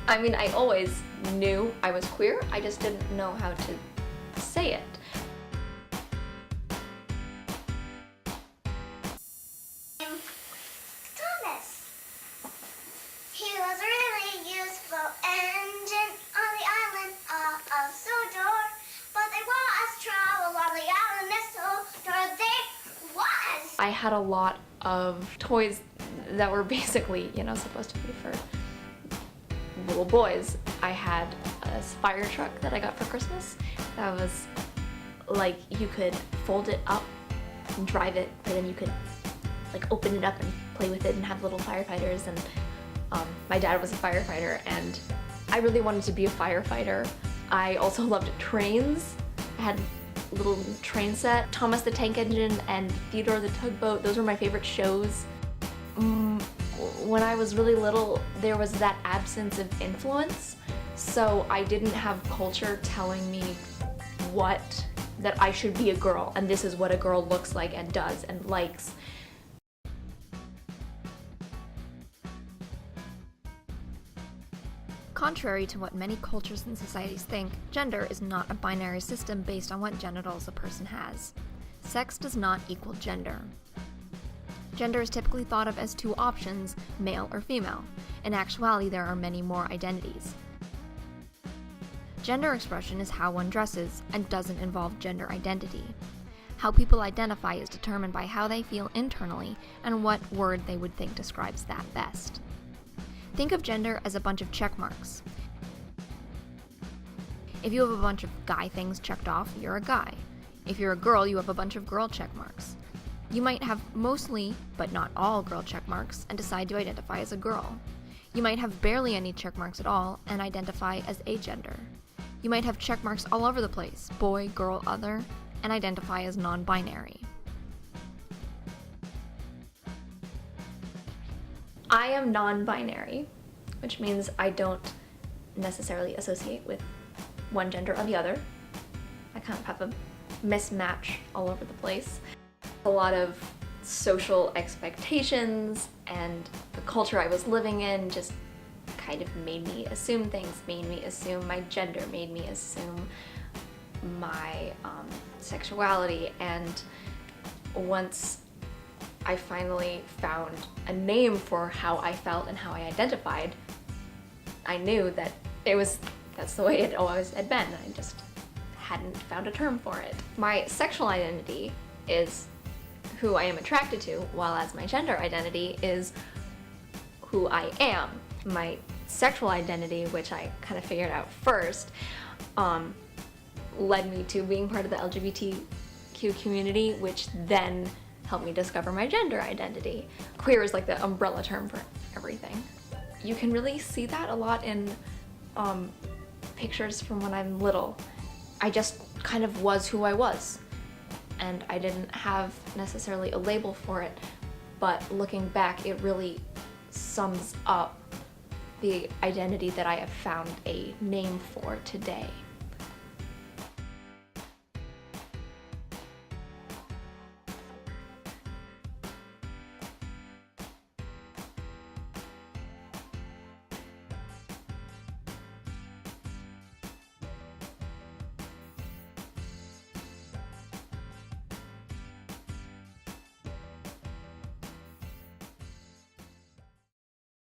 I mean, I always knew I was queer, I just didn't know how to say it. Thomas. He was a really useful engine on the island of Sodor, but there was trouble on the island of Sodor. There was. I had a lot of toys that were basically, you know, supposed to be for little boys. I had a fire truck that I got for Christmas that was like, you could fold it up and drive it, but then you could like open it up and play with it and have little firefighters. And my dad was a firefighter and I really wanted to be a firefighter. I also loved trains. I had a little train set. Thomas the Tank Engine and Theodore the Tugboat, those were my favorite shows. When I was really little, there was that absence of influence, so I didn't have culture telling me that I should be a girl and this is what a girl looks like and does and likes. Contrary to what many cultures and societies think, gender is not a binary system based on what genitals a person has. Sex does not equal gender. Gender is typically thought of as two options, male or female. In actuality, there are many more identities. Gender expression is how one dresses and doesn't involve gender identity. How people identify is determined by how they feel internally and what word they would think describes that best. Think of gender as a bunch of check marks. If you have a bunch of guy things checked off, you're a guy. If you're a girl, you have a bunch of girl check marks. You might have mostly, but not all, girl check marks and decide to identify as a girl. You might have barely any check marks at all and identify as agender. You might have check marks all over the place, boy, girl, other, and identify as non-binary. I am non-binary, which means I don't necessarily associate with one gender or the other. I kind of have a mismatch all over the place. A lot of social expectations and the culture I was living in just kind of made me assume things, made me assume my gender, made me assume my sexuality. And once I finally found a name for how I felt and how I identified, I knew that that's the way it always had been. I just hadn't found a term for it. My sexual identity is who I am attracted to, while as my gender identity is who I am. My sexual identity, which I kind of figured out first, led me to being part of the LGBTQ community, which then helped me discover my gender identity. Queer is like the umbrella term for everything. You can really see that a lot in pictures from when I'm little. I just kind of was who I was, and I didn't have necessarily a label for it, but looking back, it really sums up the identity that I have found a name for today.